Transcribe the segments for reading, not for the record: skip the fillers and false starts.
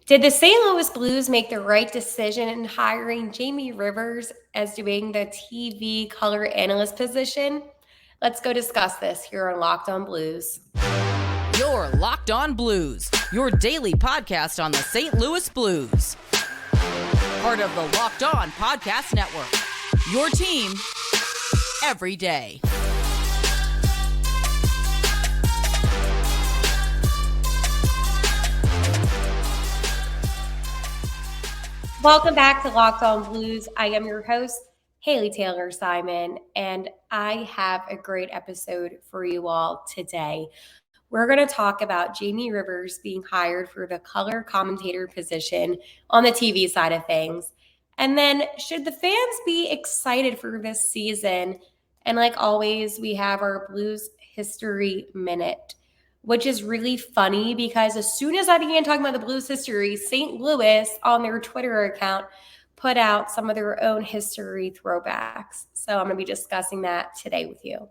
Did the St. Louis Blues make the right decision in hiring Jamie Rivers as doing the TV color analyst position? Let's go discuss this here on Locked On Blues. You're Locked On Blues, your daily podcast on the St. Louis Blues. Part of the Locked On Podcast Network, your team every day. Welcome back to Locked On Blues. I am your host, Haley Taylor Simon, and I have a great episode for you all today. We're going to talk about Jamie Rivers being hired for the color commentator position on the TV side of things. And then, should the fans be excited for this season? And like always, we have our Blues History Minute, which is really funny because as soon as I began talking about the Blues history, St. Louis on their Twitter account put out some of their own history throwbacks. So I'm going to be discussing that today with you.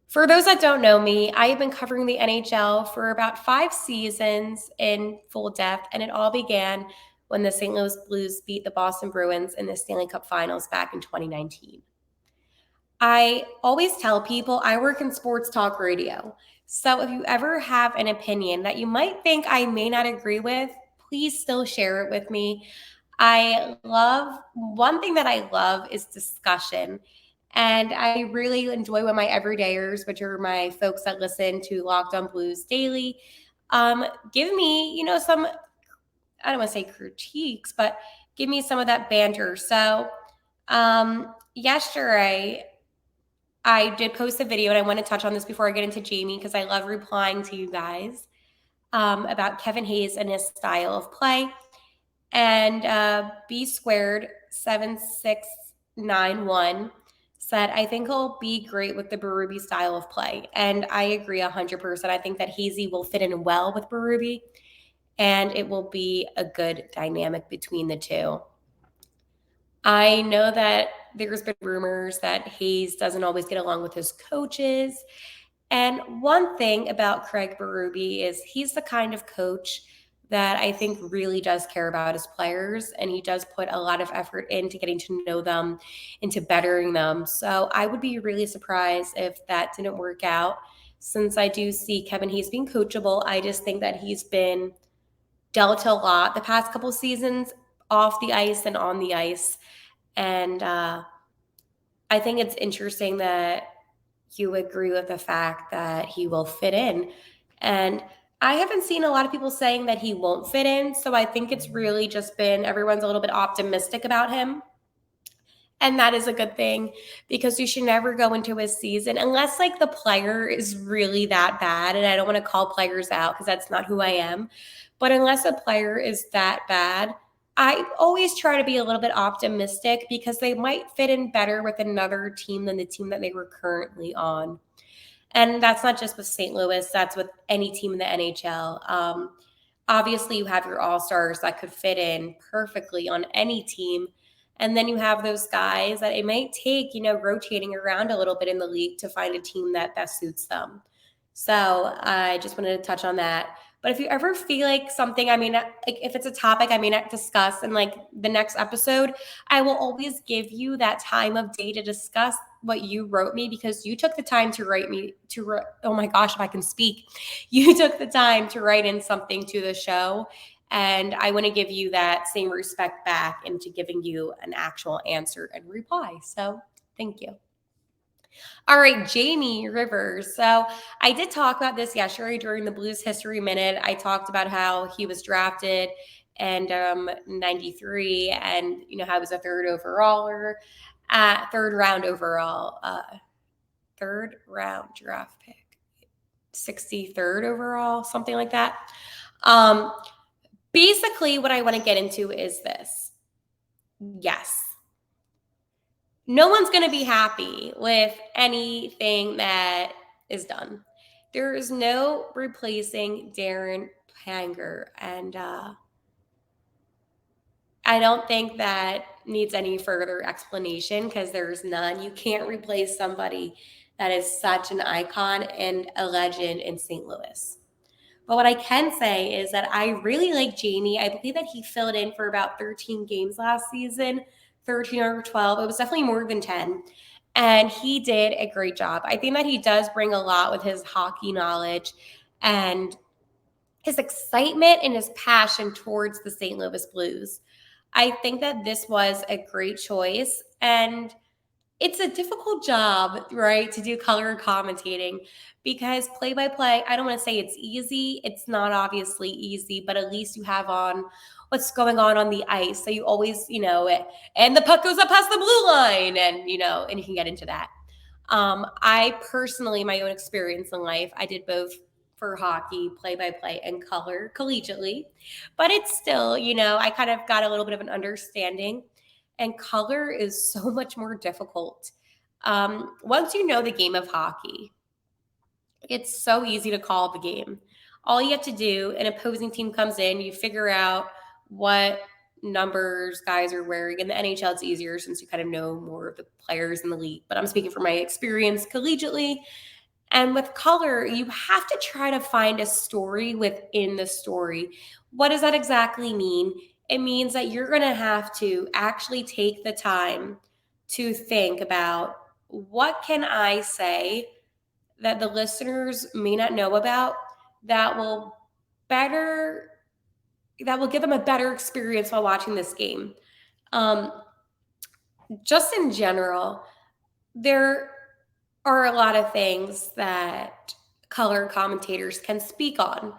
For those that don't know me, I have been covering the NHL for about 5 seasons in full depth, and it all began when the St. Louis Blues beat the Boston Bruins in the Stanley Cup Finals back in 2019. I always tell people I work in sports talk radio. So if you ever have an opinion that you might think I may not agree with, please still share it with me. One thing that I love is discussion. And I really enjoy when my everydayers, which are my folks that listen to Locked On Blues daily, give me, some, I don't want to say critiques, but give me some of that banter. So yesterday, I did post a video, and I want to touch on this before I get into Jamie because I love replying to you guys about Kevin Hayes and his style of play. And B squared 7691 said, I think he'll be great with the Berube style of play. And I agree 100%. I think that Hazy will fit in well with Berube, and it will be a good dynamic between the two. I know that there's been rumors that Hayes doesn't always get along with his coaches. And one thing about Craig Berube is he's the kind of coach that I think really does care about his players, and he does put a lot of effort into getting to know them, into bettering them. So I would be really surprised if that didn't work out. Since I do see Kevin Hayes being coachable, I just think that he's been dealt a lot the past couple seasons off the ice and on the ice. And I think it's interesting that you agree with the fact that he will fit in. And I haven't seen a lot of people saying that he won't fit in. So I think it's really just been everyone's a little bit optimistic about him. And that is a good thing because you should never go into a season unless the player is really that bad. And I don't want to call players out because that's not who I am. But unless a player is that bad, I always try to be a little bit optimistic because they might fit in better with another team than the team that they were currently on. And that's not just with St. Louis. That's with any team in the NHL. Obviously, you have your all-stars that could fit in perfectly on any team. And then you have those guys that it might take, rotating around a little bit in the league to find a team that best suits them. So I just wanted to touch on that. But if you ever feel like something, if it's a topic I may not discuss in the next episode, I will always give you that time of day to discuss what you wrote me because you took the time to write me oh my gosh, if I can speak. You took the time to write in something to the show. And I want to give you that same respect back into giving you an actual answer and reply. So thank you. All right, Jamie Rivers. So I did talk about this yesterday during the Blues History Minute. I talked about how he was drafted in 93 and, how he was a third round draft pick, 63rd overall, something like that. Basically, what I want to get into is this. Yes. No one's going to be happy with anything that is done. There is no replacing Darren Panger. And I don't think that needs any further explanation because there's none. You can't replace somebody that is such an icon and a legend in St. Louis. But what I can say is that I really like Jamie. I believe that he filled in for about 13 games last season, 13 or 12. It was definitely more than 10. And he did a great job. I think that he does bring a lot with his hockey knowledge and his excitement and his passion towards the St. Louis Blues. I think that this was a great choice. And it's a difficult job, right, to do color commentating because play by play, I don't want to say it's easy. It's not obviously easy, but at least you have on what's going on the ice. So you always, and the puck goes up past the blue line and you can get into that. I personally, my own experience in life, I did both for hockey, play by play, and color collegiately. But it's still, I kind of got a little bit of an understanding. And color is so much more difficult. Once you know the game of hockey, it's so easy to call the game. All you have to do, an opposing team comes in, you figure out what numbers guys are wearing. In the NHL, it's easier since you kind of know more of the players in the league. But I'm speaking from my experience collegiately. And with color, you have to try to find a story within the story. What does that exactly mean? It means that you're going to have to actually take the time to think about what can I say that the listeners may not know about that will better that will give them a better experience while watching this game. Um, just in general, there are a lot of things that color commentators can speak on.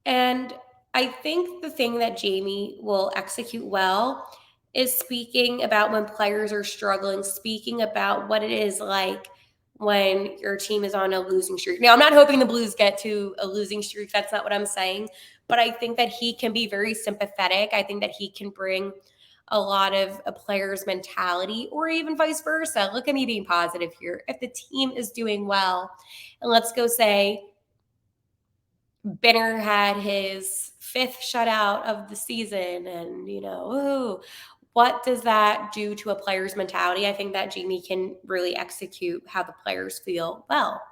And I think the thing that Jamie will execute well is speaking about when players are struggling, speaking about what it is like when your team is on a losing streak. Now, I'm not hoping the Blues get to a losing streak. That's not what I'm saying. But I think that he can be very sympathetic. I think that he can bring a lot of a player's mentality, or even vice versa. Look at me being positive here. If the team is doing well, and let's go say Benner had his fifth shutout of the season, and ooh, what does that do to a player's mentality? I think that Jamie can really execute how the players feel well.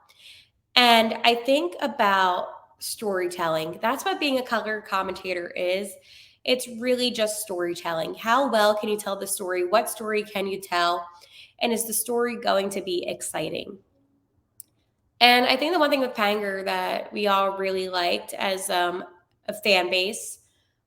And I think about storytelling. That's what being a color commentator is. It's really just storytelling. How well can you tell the story? What story can you tell? And is the story going to be exciting? And I think the one thing with Panger that we all really liked as a fan base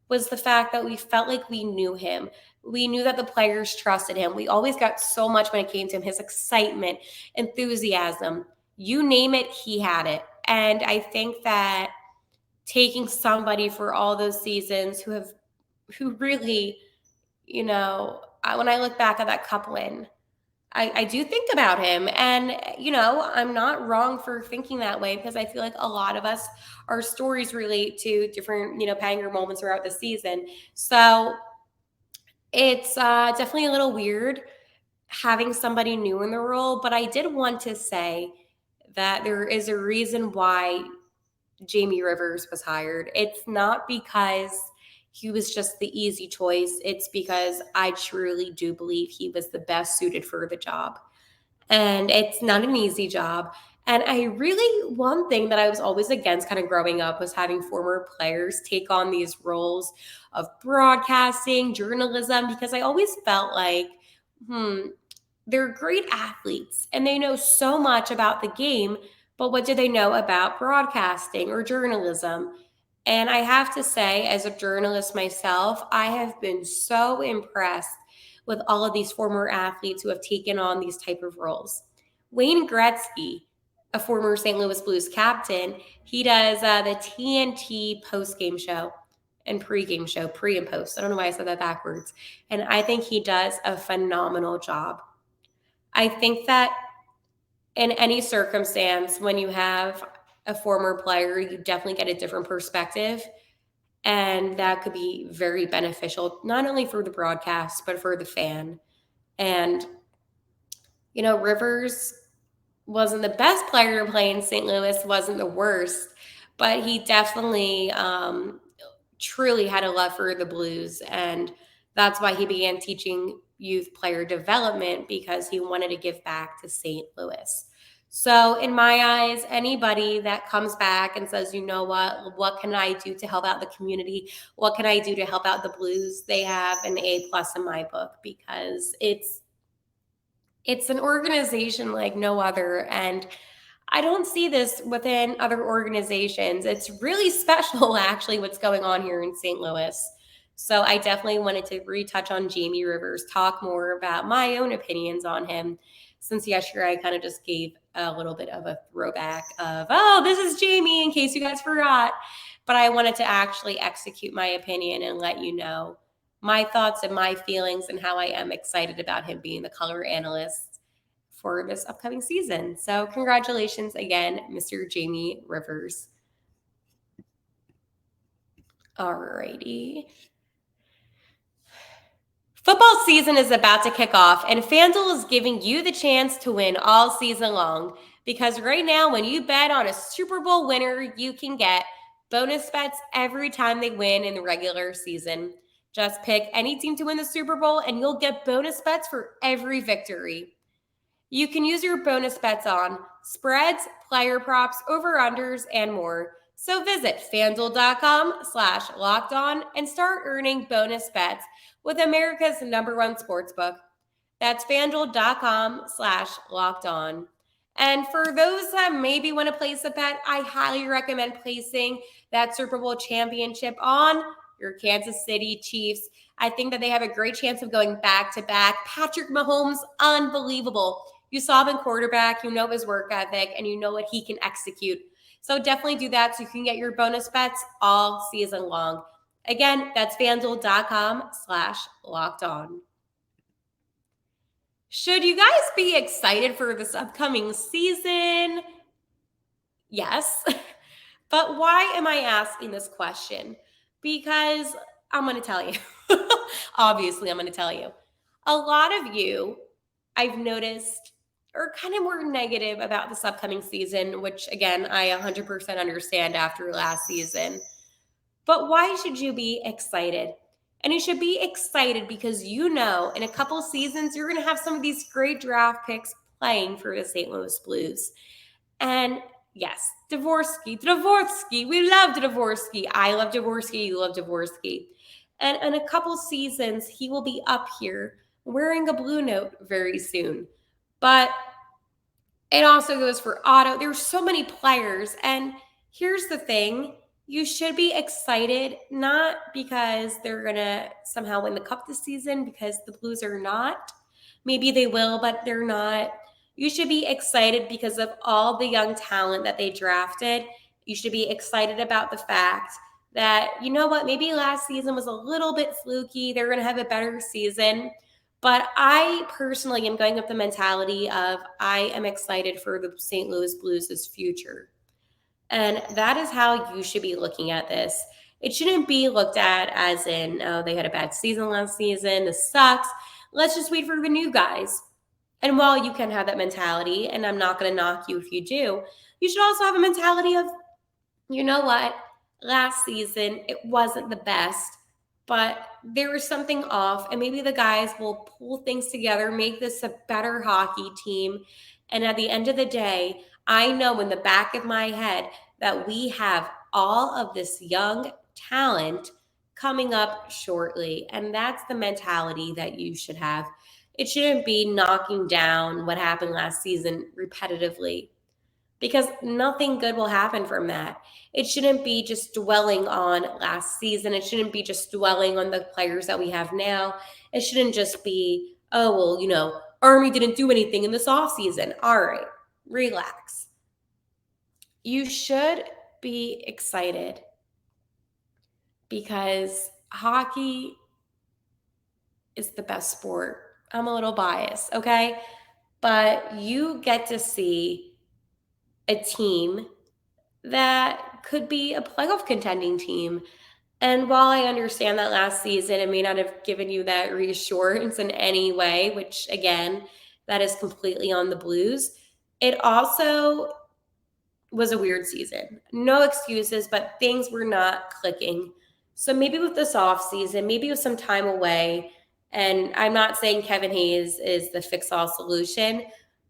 was the fact that we felt like we knew him. We knew that the players trusted him. We always got so much when it came to him, his excitement, enthusiasm. You name it, he had it. And I think that taking somebody for all those seasons who really, when I look back at that cup win, I do think about him. And, I'm not wrong for thinking that way because I feel like a lot of us, our stories relate to different, Panger moments throughout the season. So it's definitely a little weird having somebody new in the role. But I did want to say that there is a reason why Jamie Rivers was hired. It's not because he was just the easy choice. It's because I truly do believe he was the best suited for the job. And it's not an easy job. And one thing that I was always against kind of growing up was having former players take on these roles of broadcasting, journalism, because I always felt like, they're great athletes and they know so much about the game, but what do they know about broadcasting or journalism? And I have to say, as a journalist myself, I have been so impressed with all of these former athletes who have taken on these type of roles. Wayne Gretzky, a former St. Louis Blues captain, he does the TNT post-game show and pre-game show, pre and post. I don't know why I said that backwards. And I think he does a phenomenal job. I think that in any circumstance, when you have a former player, you definitely get a different perspective. And that could be very beneficial, not only for the broadcast, but for the fan. And, Rivers wasn't the best player to play in St. Louis, wasn't the worst, but he definitely truly had a love for the Blues. And that's why he began teaching youth player development because he wanted to give back to St. Louis. So, in my eyes, anybody that comes back and says, you know what can I do to help out the community? What can I do to help out the Blues? They have an A plus in my book because it's an organization like no other. And I don't see this within other organizations. It's really special, actually, what's going on here in St. Louis. So I definitely wanted to retouch on Jamie Rivers, talk more about my own opinions on him. Since yesterday, I kind of just gave a little bit of a throwback of, oh, this is Jamie, in case you guys forgot. But I wanted to actually execute my opinion and let you know my thoughts and my feelings and how I am excited about him being the color analyst for this upcoming season. So, congratulations again, Mr. Jamie Rivers. Alrighty. Football season is about to kick off, and FanDuel is giving you the chance to win all season long. Because right now, when you bet on a Super Bowl winner, you can get bonus bets every time they win in the regular season. Just pick any team to win the Super Bowl, and you'll get bonus bets for every victory. You can use your bonus bets on spreads, player props, over-unders, and more. So visit fanduel.com/locked on and start earning bonus bets with America's #1 sportsbook. That's fanduel.com/locked on. And for those that maybe want to place a bet, I highly recommend placing that Super Bowl championship on your Kansas City Chiefs. I think that they have a great chance of going back to back. Patrick Mahomes, unbelievable. You saw him in quarterback, you know his work ethic, and you know what he can execute. So definitely do that so you can get your bonus bets all season long. Again, that's fanduel.com/locked on. Should you guys be excited for this upcoming season? Yes. But why am I asking this question? Because I'm going to tell you. Obviously, I'm going to tell you. A lot of you, I've noticed, are kind of more negative about this upcoming season, which again, I 100% understand after last season. But why should you be excited? And you should be excited because you know in a couple seasons, you're going to have some of these great draft picks playing for the St. Louis Blues. And yes, Dvorsky. We love Dvorsky. I love Dvorsky. You love Dvorsky. And in a couple seasons, he will be up here wearing a blue note very soon. But it also goes for Otto. There's so many players. And here's the thing. You should be excited, not because they're going to somehow win the cup this season, because the Blues are not. Maybe they will, but they're not. You should be excited because of all the young talent that they drafted. You should be excited about the fact that, you know what, maybe last season was a little bit fluky. They're going to have a better season. But I personally am going with the mentality of I am excited for the St. Louis Blues' future. And that is how you should be looking at this. It shouldn't be looked at as in, oh, they had a bad season last season. This sucks. Let's just wait for the new guys. And while you can have that mentality, and I'm not going to knock you if you do, you should also have a mentality of, you know what? Last season, it wasn't the best, but there was something off, and maybe the guys will pull things together, make this a better hockey team. And at the end of the day, I know in the back of my head that we have all of this young talent coming up shortly. And that's the mentality that you should have. It shouldn't be knocking down what happened last season repetitively, because nothing good will happen from that. It shouldn't be just dwelling on last season. It shouldn't be just dwelling on the players that we have now. It shouldn't just be, oh, well, Army didn't do anything in this offseason. All right, relax. You should be excited because hockey is the best sport. I'm a little biased, okay? But you get to see a team that could be a playoff contending team. And while I understand that last season, it may not have given you that reassurance in any way, which again, that is completely on the Blues, it also was a weird season. No excuses, but things were not clicking. So maybe with this off season, maybe with some time away, and I'm not saying Kevin Hayes is the fix-all solution,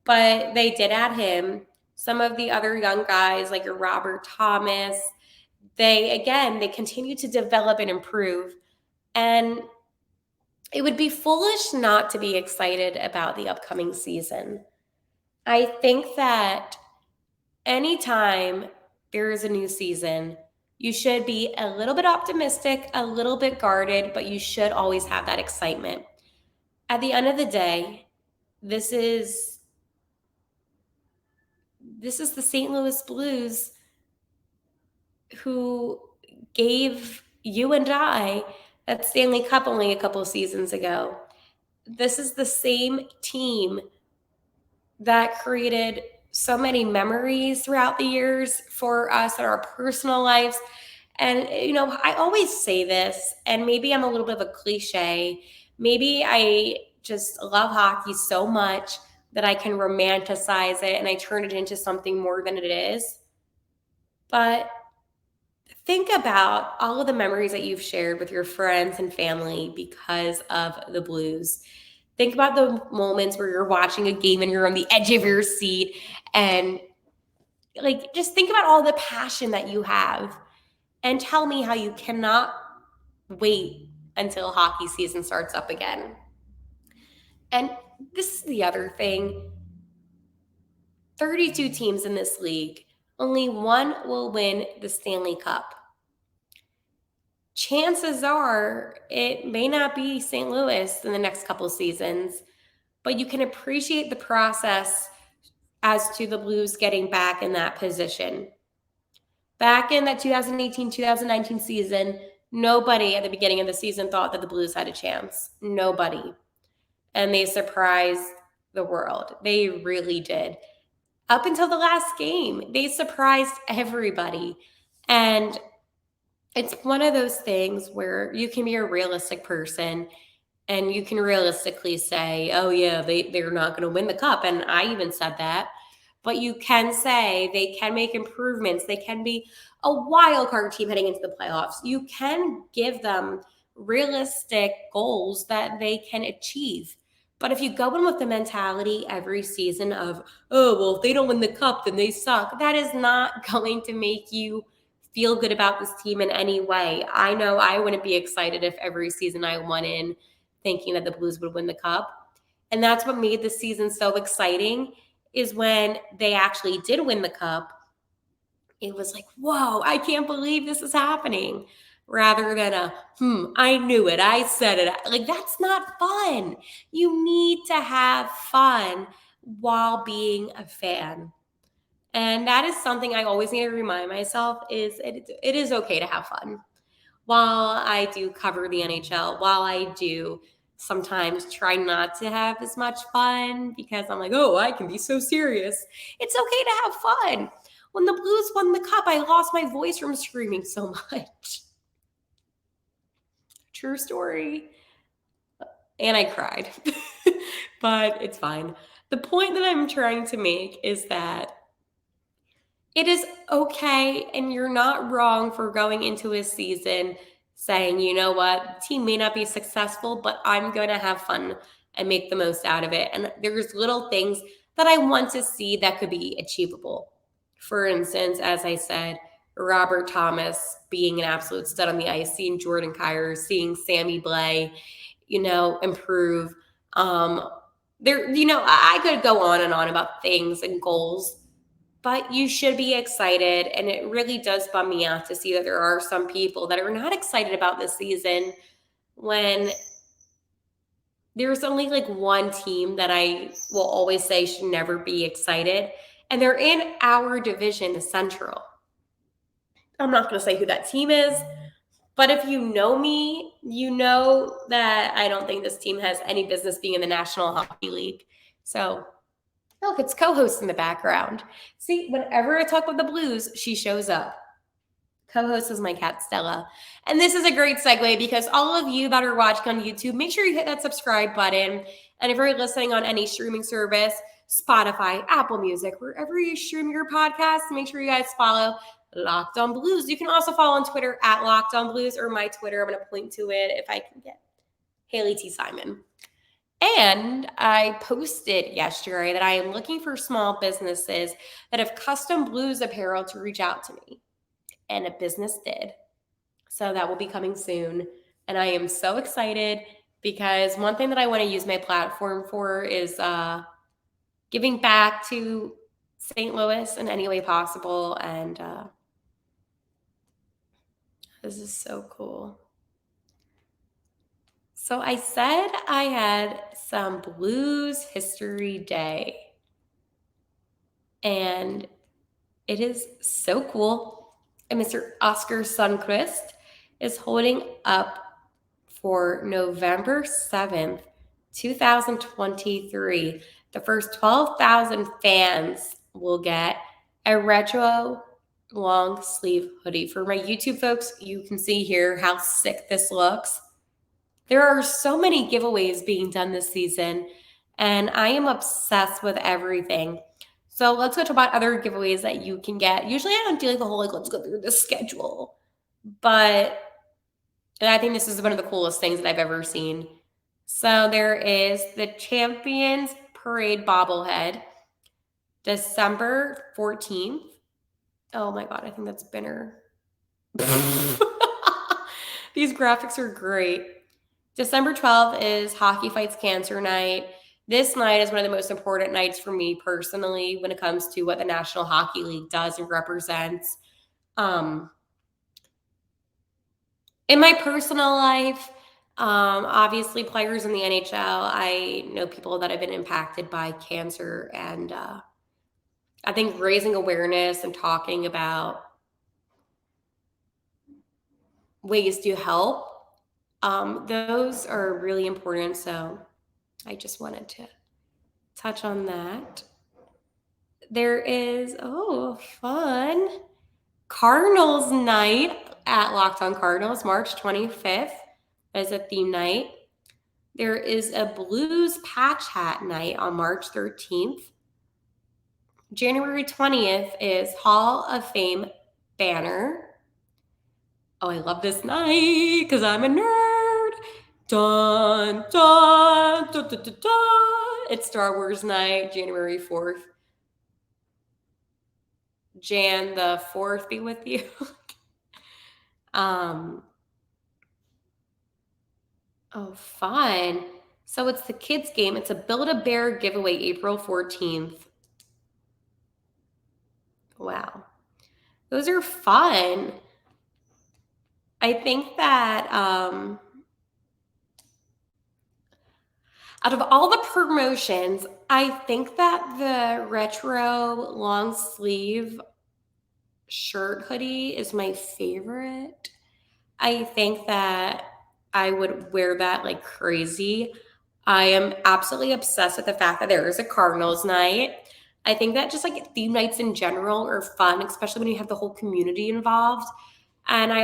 but they did add him. Some of the other young guys, like your Robert Thomas, they continue to develop and improve. And it would be foolish not to be excited about the upcoming season. I think that anytime there is a new season, you should be a little bit optimistic, a little bit guarded, but you should always have that excitement. At the end of the day, this is the St. Louis Blues who gave you and I that Stanley Cup only a couple of seasons ago. This is the same team that created so many memories throughout the years for us in our personal lives. And, I always say this, and maybe I'm a little bit of a cliche. Maybe I just love hockey so much that I can romanticize it and I turn it into something more than it is. But think about all of the memories that you've shared with your friends and family because of the Blues. Think about the moments where you're watching a game and you're on the edge of your seat, and just think about all the passion that you have, and tell me how you cannot wait until hockey season starts up again. And this is the other thing. 32 teams in this league, only one will win the Stanley Cup. Chances are it may not be St. Louis in the next couple of seasons, but you can appreciate the process as to the Blues getting back in that position. Back in that 2018-2019 season, nobody at the beginning of the season thought that the Blues had a chance. Nobody. And they surprised the world. They really did. Up until the last game, they surprised everybody. And it's one of those things where you can be a realistic person and you can realistically say, oh, yeah, they're not going to win the cup. And I even said that. But you can say they can make improvements. They can be a wild card team heading into the playoffs. You can give them realistic goals that they can achieve. But if you go in with the mentality every season of, oh, well, if they don't win the cup, then they suck, that is not going to make you feel good about this team in any way. I know I wouldn't be excited if every season I went in thinking that the Blues would win the cup. And that's what made the season so exciting, is when they actually did win the cup. It was like, whoa, I can't believe this is happening. Rather than I knew it, I said it. Like, that's not fun. You need to have fun while being a fan. And that is something I always need to remind myself, is it is okay to have fun. While I do cover the NHL, while I do sometimes try not to have as much fun because I'm like, oh, I can be so serious. It's okay to have fun. When the Blues won the cup, I lost my voice from screaming so much. True story. And I cried. But it's fine. The point that I'm trying to make is that it is okay, and you're not wrong for going into a season saying, you know what, the team may not be successful, but I'm going to have fun and make the most out of it. And there's little things that I want to see that could be achievable. For instance, as I said, Robert Thomas being an absolute stud on the ice, seeing Jordan Kyer, seeing Sammy Blais, improve. I could go on and on about things and goals, but you should be excited. And it really does bum me out to see that there are some people that are not excited about this season when there's only like one team that I will always say should never be excited. And they're in our division, the Central. I'm not going to say who that team is, but if you know me, you know that I don't think this team has any business being in the National Hockey League. So, look, it's co-host in the background. See, whenever I talk with the Blues, she shows up. Co-host is my cat, Stella. And this is a great segue because all of you that are watching on YouTube, make sure you hit that subscribe button. And if you're listening on any streaming service, Spotify, Apple Music, wherever you stream your podcast, make sure you guys follow Locked On Blues. You can also follow on Twitter at Locked On Blues, or my Twitter. I'm going to point to it if I can get Haley T. Simon. And I posted yesterday that I am looking for small businesses that have custom blues apparel to reach out to me. And a business did. So that will be coming soon. And I am so excited because one thing that I want to use my platform for is giving back to St. Louis in any way possible. And this is so cool. So I said I had some Blues History Day. And it is so cool. And Mr. Oscar Sundquist is holding up for November 7th, 2023. The first 12,000 fans will get a retro long sleeve hoodie. For my YouTube folks, you can see here how sick this looks. There are so many giveaways being done this season, and I am obsessed with everything. So let's go talk about other giveaways that you can get. Usually I don't do like the whole let's go through the schedule. But I think this is one of the coolest things that I've ever seen. So there is the Champions Parade bobblehead, December 14th. Oh my God, I think that's Binner. These graphics are great. December 12th is Hockey Fights Cancer Night. This night is one of the most important nights for me personally when it comes to what the National Hockey League does and represents. In my personal life, obviously players in the NHL, I know people that have been impacted by cancer, and I think raising awareness and talking about ways to help, those are really important. So I just wanted to touch on that. There is, fun. Cardinals night at Locked On Cardinals, March 25th. That is a theme night. There is a Blues patch hat night on March 13th. January 20th is Hall of Fame banner. Oh, I love this night because I'm a nerd. Dun, dun, dun, dun, dun, dun. It's Star Wars night, January 4th. Jan the 4th be with you. Oh, fun. So it's the kids game. It's a Build-A-Bear giveaway April 14th. Wow. Those are fun. I think that out of all the promotions, I think that the retro long sleeve shirt hoodie is my favorite. I think that I would wear that like crazy. I am absolutely obsessed with the fact that there is a Cardinals night. I think that just like theme nights in general are fun, especially when you have the whole community involved. And I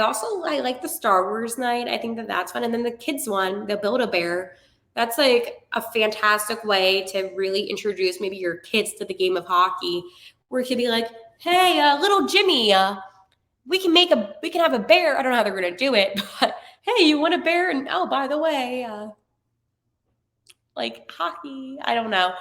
like the Star Wars night. I think that that's fun. And then the kids one, the Build-A-Bear, that's like a fantastic way to really introduce maybe your kids to the game of hockey, where it could be like, hey, little Jimmy, we can have a bear. I don't know how they're going to do it, but hey, you want a bear? And oh, by the way, like hockey. I don't know.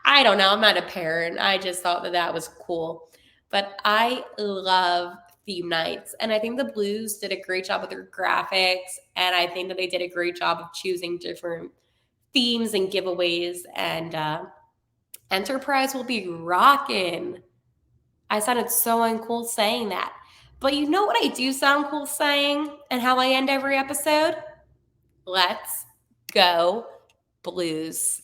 I'm not a parent. I just thought that that was cool. But I love theme nights. And I think the Blues did a great job with their graphics. And I think that they did a great job of choosing different themes and giveaways. And Enterprise will be rocking. I sounded so uncool saying that. But you know what I do sound cool saying and how I end every episode? Let's go Blues.